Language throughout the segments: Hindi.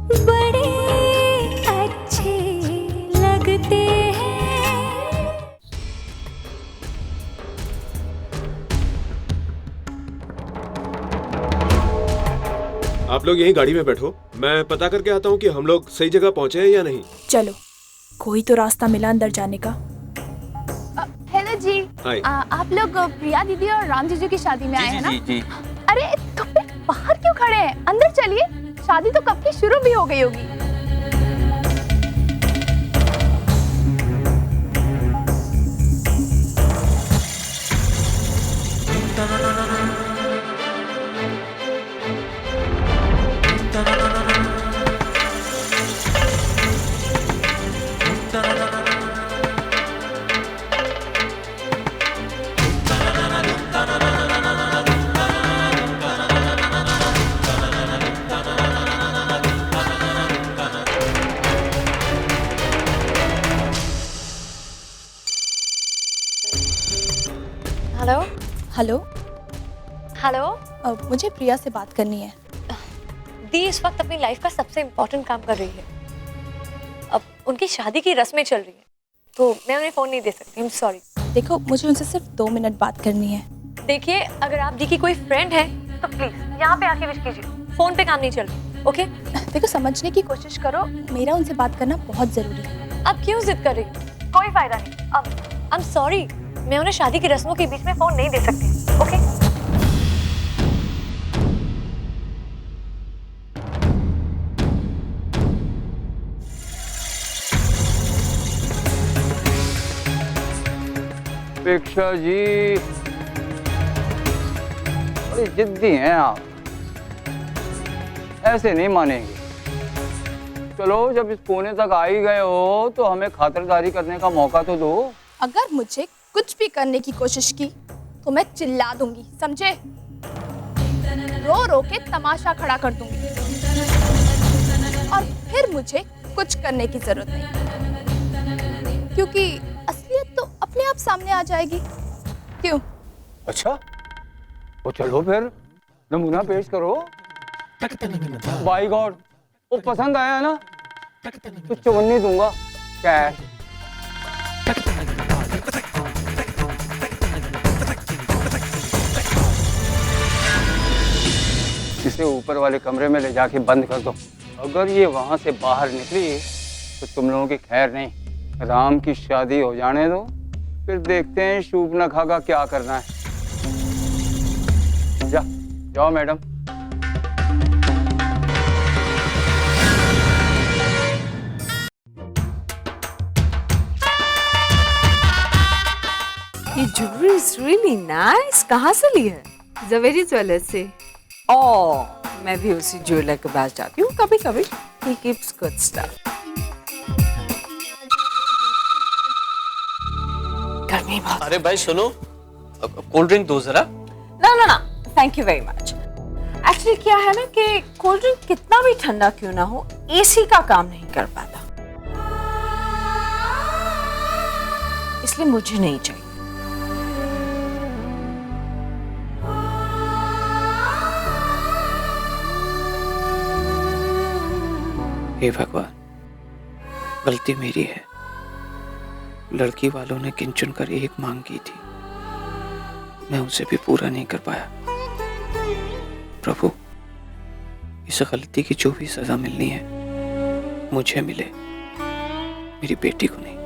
बड़े अच्छे लगते हैं। आप लोग यहीं गाड़ी में बैठो, मैं पता करके आता हूँ कि हम लोग सही जगह पहुँचे हैं या नहीं। चलो, कोई तो रास्ता मिला अंदर जाने का। हेलो जी। हाय। आप लोग प्रिया दीदी और राम जीजू की शादी में आए हैं ना? जी। अरे तो फिर बाहर क्यों खड़े हैं? अंदर चलिए, शादी तो कब की शुरू भी हो गई होगी। Hello hello. हेलो। मुझे प्रिया से बात करनी है। दी इस वक्त अपनी लाइफ का सबसे इम्पोर्टेंट काम कर रही है। अब उनकी शादी की रस्में चल रही है, तो मैं उन्हें फोन नहीं दे सकती। I am sorry. देखो, मुझे उनसे सिर्फ 2 मिनट बात करनी है। देखिए, अगर आप दी की कोई फ्रेंड है तो प्लीज यहाँ पे आके विश कीजिए। फोन पे काम नहीं चल रहा। ओके? देखो, समझने की कोशिश करो, मेरा उनसे बात करना बहुत जरूरी है। अब क्यों जिद कर रही हो? कोई फायदा नहीं। अब आई एम सॉरी, मैं उन्हें शादी की रस्मों के बीच में फोन नहीं दे सकती। ओके? अपेक्षा जी, बड़ी जिद्दी हैं आप, ऐसे नहीं मानेंगे। चलो, जब इस कोने तक आ ही गए हो तो हमें खातिरदारी करने का मौका तो दो। अगर मुझे कुछ भी करने की कोशिश की तो मैं चिल्ला दूंगी, समझे? रो रो के तमाशा खड़ा कर दूंगी और फिर मुझे कुछ करने की जरूरत नहीं, क्योंकि असलियत तो अपने आप सामने आ जाएगी। क्यों? अच्छा, तो चलो फिर नमूना पेश करो। बाई गॉड, वो पसंद आया ना तो 54 दूंगा कैश। इसे ऊपर वाले कमरे में ले जाके बंद कर दो। अगर ये वहां से बाहर निकली तो तुम लोगों की खैर नहीं। राम की शादी हो जाने दो, फिर देखते हैं शूर्पणखा का क्या करना है। जाओ मैडम। ये ज्वेलरी इज रियली नाइस। कहाँ से ली है? जवेरी ज्वेलर से। ओह, मैं भी उसी ज्वेलर के पास जाती हूँ कभी कभी। He keeps good stuff. गर्मी बहुत। अरे भाई सुनो, कोल्ड ड्रिंक दो जरा। ना ना ना, thank you very much. Actually क्या है ना कि कोल्ड ड्रिंक कितना भी ठंडा क्यों ना हो, एसी का काम नहीं कर पाता, इसलिए मुझे नहीं चाहिए। हे भगवान, गलती मेरी है। लड़की वालों ने गिन चुन कर एक मांग की थी, मैं उसे भी पूरा नहीं कर पाया। प्रभु, इस गलती की जो भी सजा मिलनी है मुझे मिले, मेरी बेटी को नहीं।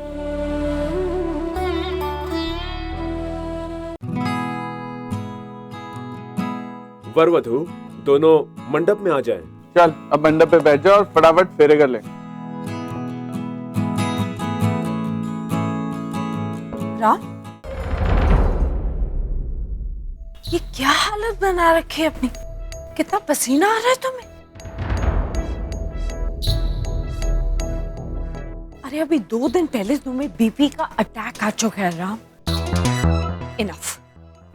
वर वधू दोनों मंडप में आ जाएं। चल, अब मंडप पे बैठ जा और फटाफट फेरे कर ले। राम, ये क्या हालत बना रखी है अपनी? कितना पसीना आ रहा है तुम्हें? अरे अभी 2 दिन पहले तुम्हें बीपी का अटैक आ चुका है राम। इनफ।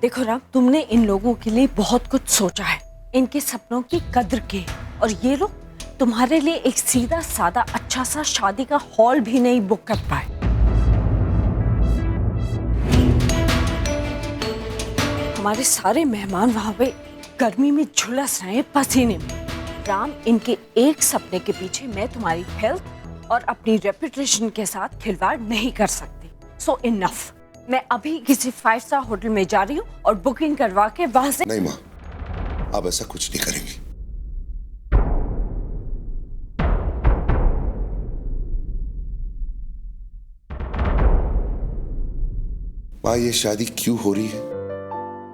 देखो राम, तुमने इन लोगों के लिए बहुत कुछ सोचा है, इनके सपनों की कद्र की, और ये लोग तुम्हारे लिए एक सीधा सादा अच्छा सा शादी का हॉल भी नहीं बुक कर पाए। हमारे सारे मेहमान वहां पे गर्मी में झुलस रहे हैं, पसीने में। राम, इनके एक सपने के पीछे मैं तुम्हारी हेल्थ और अपनी रेपुटेशन के साथ खिलवाड़ नहीं कर सकती। सो इनफ। मैं अभी किसी 5 स्टार होटल में जा रही हूँ और बुकिंग करवा के वहां से। नहीं माँ, आप ऐसा कुछ नहीं करेंगी। माँ, ये शादी क्यों हो रही है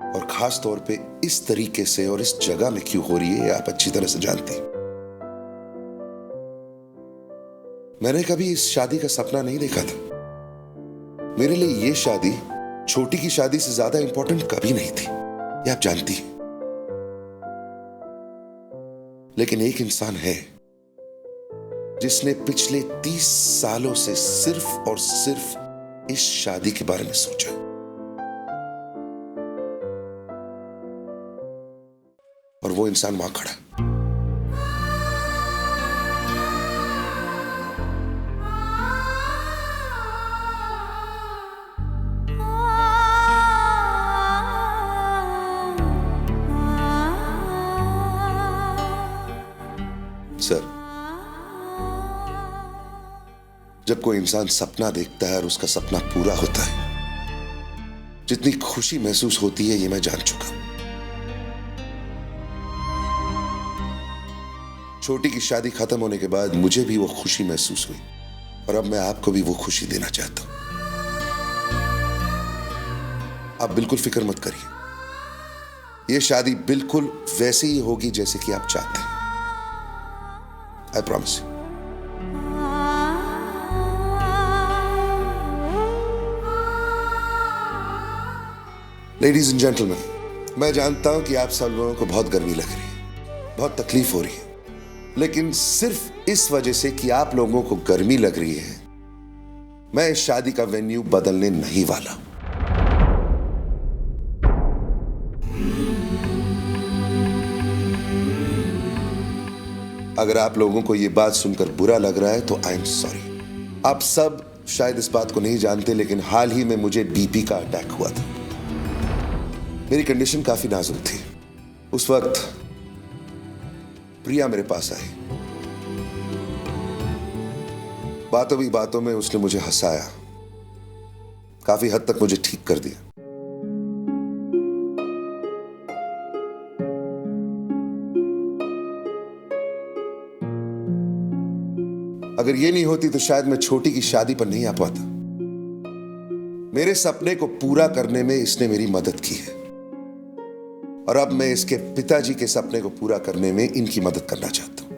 और खास तौर पे इस तरीके से और इस जगह में क्यों हो रही है, ये आप अच्छी तरह से जानती हैं। मैंने कभी इस शादी का सपना नहीं देखा था। मेरे लिए ये शादी छोटी की शादी से ज्यादा इंपॉर्टेंट कभी नहीं थी, ये आप जानती हैं। लेकिन एक इंसान है जिसने पिछले 30 सालों से सिर्फ और सिर्फ इस शादी के बारे में सोचा। और वो इंसान वहां खड़ा है। सर, जब कोई इंसान सपना देखता है और उसका सपना पूरा होता है, जितनी खुशी महसूस होती है ये मैं जान चुका हूं। छोटी की शादी खत्म होने के बाद मुझे भी वो खुशी महसूस हुई और अब मैं आपको भी वो खुशी देना चाहता हूं। आप बिल्कुल फिक्र मत करिए, ये शादी बिल्कुल वैसे ही होगी जैसे कि आप चाहते हैं। I promise you. Ladies and gentlemen, मैं जानता हूं कि आप सब लोगों को बहुत गर्मी लग रही है, बहुत तकलीफ हो रही है, लेकिन सिर्फ इस वजह से कि आप लोगों को गर्मी लग रही है, मैं इस शादी का वेन्यू बदलने नहीं वाला। अगर आप लोगों को यह बात सुनकर बुरा लग रहा है तो आई एम सॉरी। आप सब शायद इस बात को नहीं जानते, लेकिन हाल ही में मुझे बीपी का अटैक हुआ था। मेरी कंडीशन काफी नाजुक थी। उस वक्त प्रिया मेरे पास आई। बातों भी बातों में उसने मुझे हंसाया, काफी हद तक मुझे ठीक कर दिया। अगर ये नहीं होती तो शायद मैं छोटी की शादी पर नहीं आ पाता। मेरे सपने को पूरा करने में इसने मेरी मदद की है और अब मैं इसके पिताजी के सपने को पूरा करने में इनकी मदद करना चाहता हूं।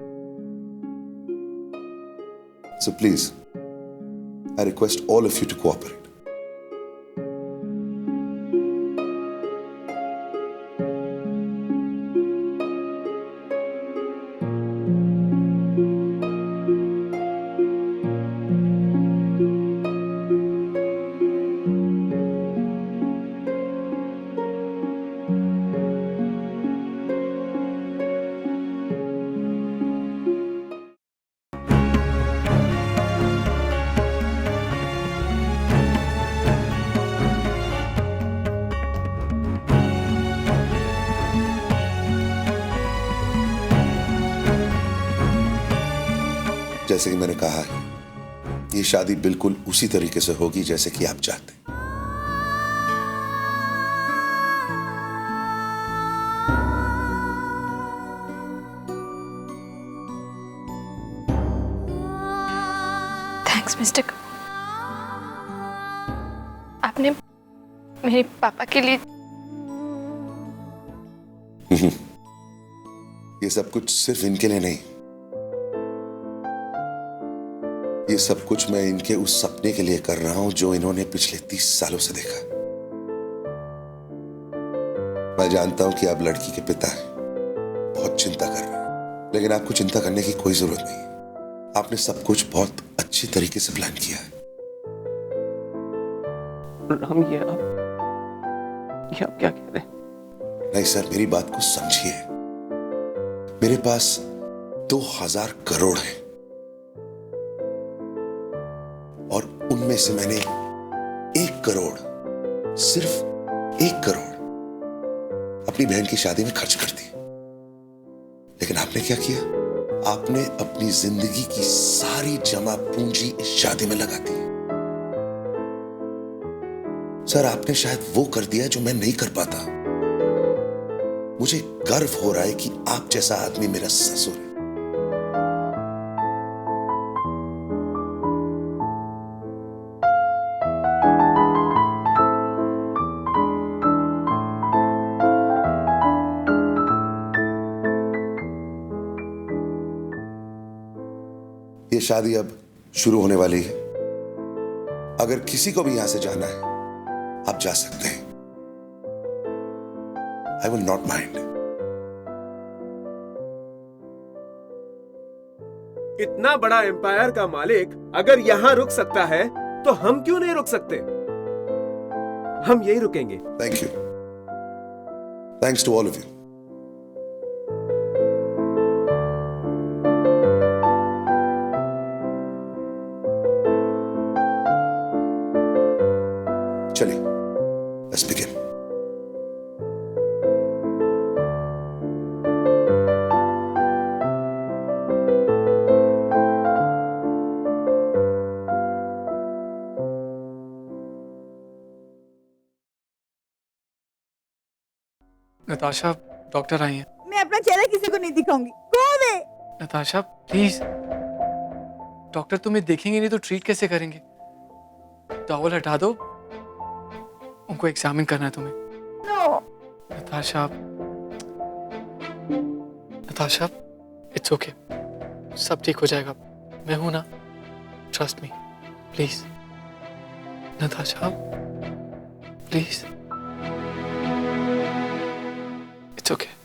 So please, I request all of you to cooperate. जैसे कि मैंने कहा है, ये शादी बिल्कुल उसी तरीके से होगी जैसे कि आप चाहते हैं। थैंक्स मिस्टर कपूर, आपने मेरे पापा के लिए ये सब कुछ सिर्फ इनके लिए नहीं, ये सब कुछ मैं इनके उस सपने के लिए कर रहा हूं जो इन्होंने पिछले 30 सालों से देखा। मैं जानता हूं कि आप लड़की के पिता हैं, बहुत चिंता कर रहे हैं, लेकिन आपको चिंता करने की कोई जरूरत नहीं। आपने सब कुछ बहुत अच्छी तरीके से प्लान किया है। राम, ये आप क्या कह रहे हैं? नहीं सर, मेरी बात को समझिए। मेरे पास 2000 करोड़ है और उनमें से मैंने 1 करोड़, सिर्फ 1 करोड़ अपनी बहन की शादी में खर्च कर दी। लेकिन आपने क्या किया? आपने अपनी जिंदगी की सारी जमा पूंजी इस शादी में लगा दी। सर, आपने शायद वो कर दिया जो मैं नहीं कर पाता। मुझे गर्व हो रहा है कि आप जैसा आदमी मेरा ससुर है। ये शादी अब शुरू होने वाली है। अगर किसी को भी यहां से जाना है, आप जा सकते हैं। I will not mind. इतना बड़ा एम्पायर का मालिक अगर यहां रुक सकता है तो हम क्यों नहीं रुक सकते? हम यही रुकेंगे। Thank you. Thanks to all of you. चलिए, लेट्स बिगिन। नताशा, डॉक्टर आई हैं। मैं अपना चेहरा किसी को नहीं दिखाऊंगी। कौन है? नताशा प्लीज, डॉक्टर तुम्हें देखेंगे नहीं तो ट्रीट कैसे करेंगे? टॉवल हटा दो, उनको एग्जामिन करना है तुम्हें। No. Natasha, Natasha, it's okay, सब ठीक हो जाएगा। मैं हूं ना, trust me, please. Natasha, please, it's okay.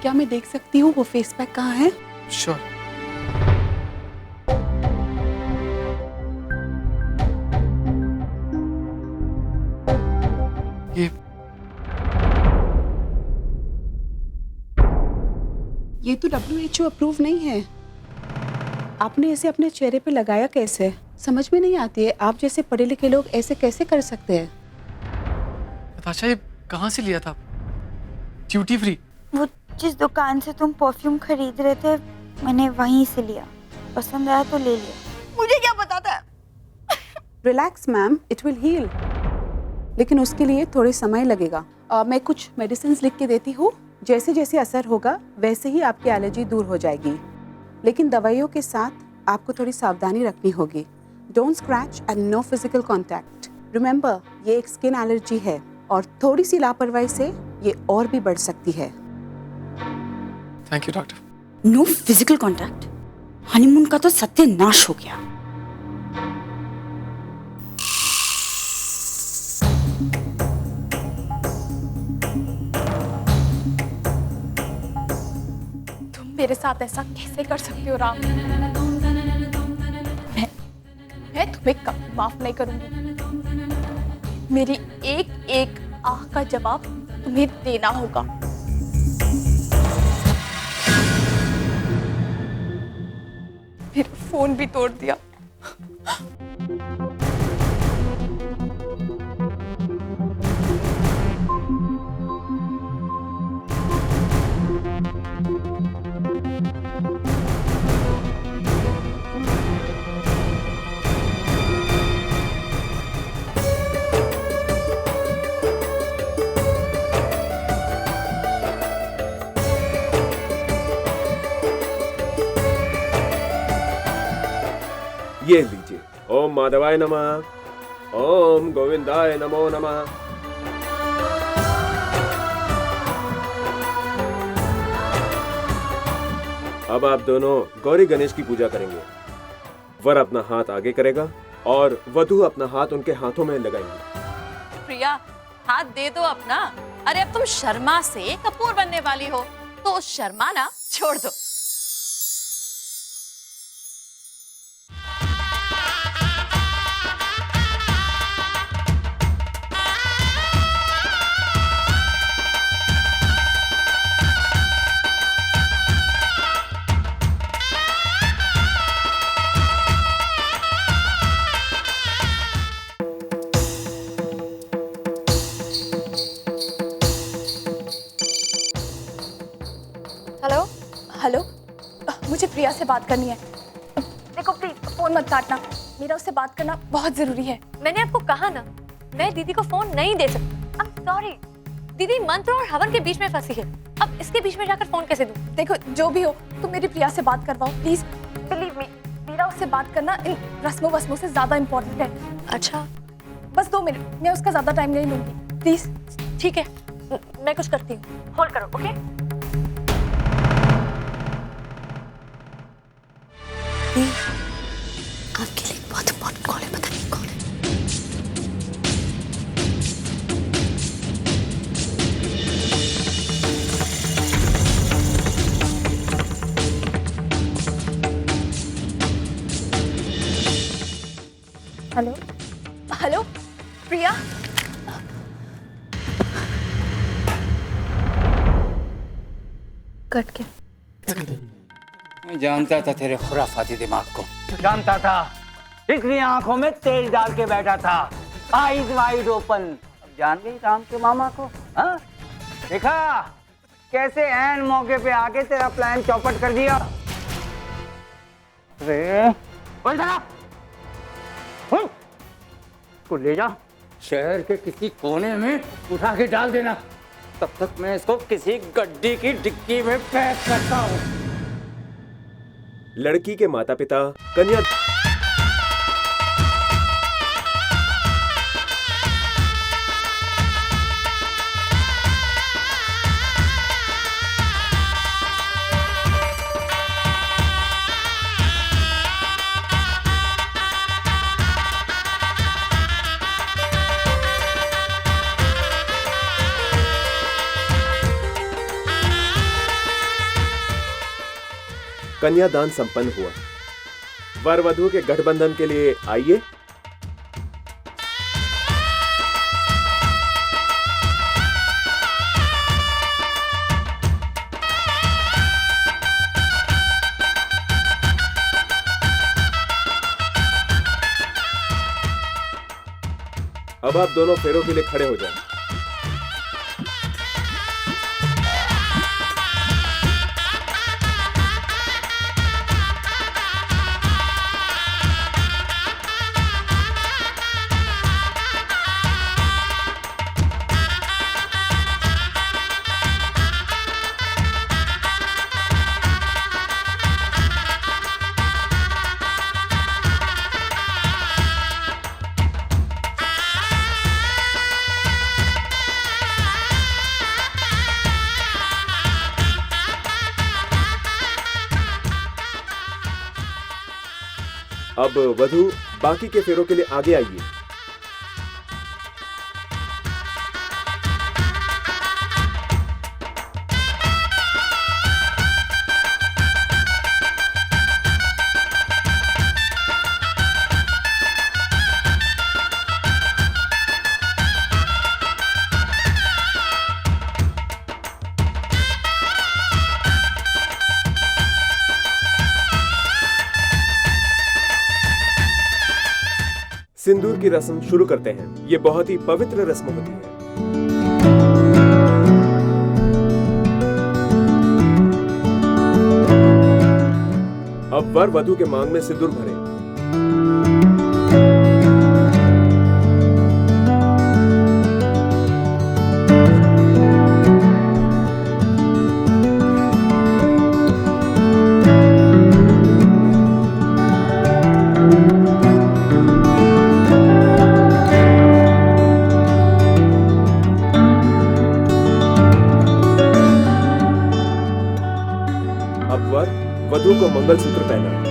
क्या मैं देख सकती हूँ वो फेस पैक कहाँ है? श्योर। ये तो WHO अप्रूव नहीं है। आपने इसे अपने चेहरे पे लगाया कैसे? समझ में नहीं आती है, आप जैसे पढ़े लिखे लोग ऐसे कैसे कर सकते हैं? नताशा, ये कहाँ से लिया था? Duty free? वो जिस दुकान से तुम परफ्यूम खरीद रहे थे, मैंने वहीं से लिया। पसंद आया तो ले लिया। मुझे क्या पता था? Relax ma'am, it will heal, लेकिन उसके लिए थोड़े समय लगेगा। मैं कुछ मेडिसिन लिख के देती हूँ, जैसे जैसे असर होगा वैसे ही आपकी एलर्जी दूर हो जाएगी। लेकिन दवाइयों के साथ आपको थोड़ी सावधानी रखनी होगी। Don't scratch and no physical contact. Remember, ये एक स्किन एलर्जी है और थोड़ी सी लापरवाही से ये और भी बढ़ सकती है। Thank you doctor. No physical contact? Honeymoon का तो सत्यानाश हो गया। तुम मेरे साथ ऐसा कैसे कर सकते हो राम? मैं तुम्हें कभी माफ नहीं करूंगी। मेरी एक एक आह का जवाब तुम्हें देना होगा। फिर फोन भी तोड़ दिया। ये लीजिए। ओम माधवाय नमः, ओम गोविंदाय नमो नमः। अब आप दोनों गौरी गणेश की पूजा करेंगे। वर अपना हाथ आगे करेगा और वधू अपना हाथ उनके हाथों में लगाएंगे। प्रिया, हाथ दे दो अपना। अरे अब तुम शर्मा से कपूर बनने वाली हो, तो शर्माना छोड़ दो। से बात करनी है। देखो प्लीज फोन मत काटना, मेरा उससे बात करना बहुत जरूरी है। मैंने आपको कहा ना, मैं दीदी को फोन नहीं दे सकती। I am sorry. दीदी मंत्र और हवन के बीच में फंसी है, अब इसके बीच में जाकर फोन कैसे दूं? देखो जो भी हो तुम मेरी प्रिया से बात करवाओ प्लीज, बिलीव मी, मेरा उससे बात करना इन रस्मों वस्मों से ज्यादा इम्पोर्टेंट है। अच्छा बस 2 मिनट, मैं उसका ज्यादा टाइम नहीं लूंगी प्लीज। ठीक है, मैं कुछ करती हूँ, होल्ड करो। ओके आपके लिए बहुत इंपॉर्टेंट कॉल है, पता नहीं कौन है। हेलो हेलो प्रिया, कट के। मैं जानता था तेरे खुराफाती दिमाग को, जानता था, इसलिए आंखों में तेल डाल के बैठा था, आईज वाइड ओपन। अब जान गई राम के मामा को? हाँ देखा कैसे ऐन मौके पे आके तेरा प्लान चौपट कर दिया। अरे बोल जरा, को ले जा शहर के किसी कोने में उठा के डाल देना, तब तक मैं इसको किसी गड्डी की डिक्की में पैक करता हूँ। लड़की के माता पिता कन्या कन्यादान संपन्न हुआ। वर वधू के गठबंधन के लिए आइए। अब आप दोनों फेरों के लिए खड़े हो जाएं। अब वधू बाकी के फेरों के लिए आगे आइए। सिंदूर की रस्म शुरू करते हैं। ये बहुत ही पवित्र रस्म होती है। अब वर वधू के मांग में सिंदूर भरें। वधू को मंगलसूत्र पहना।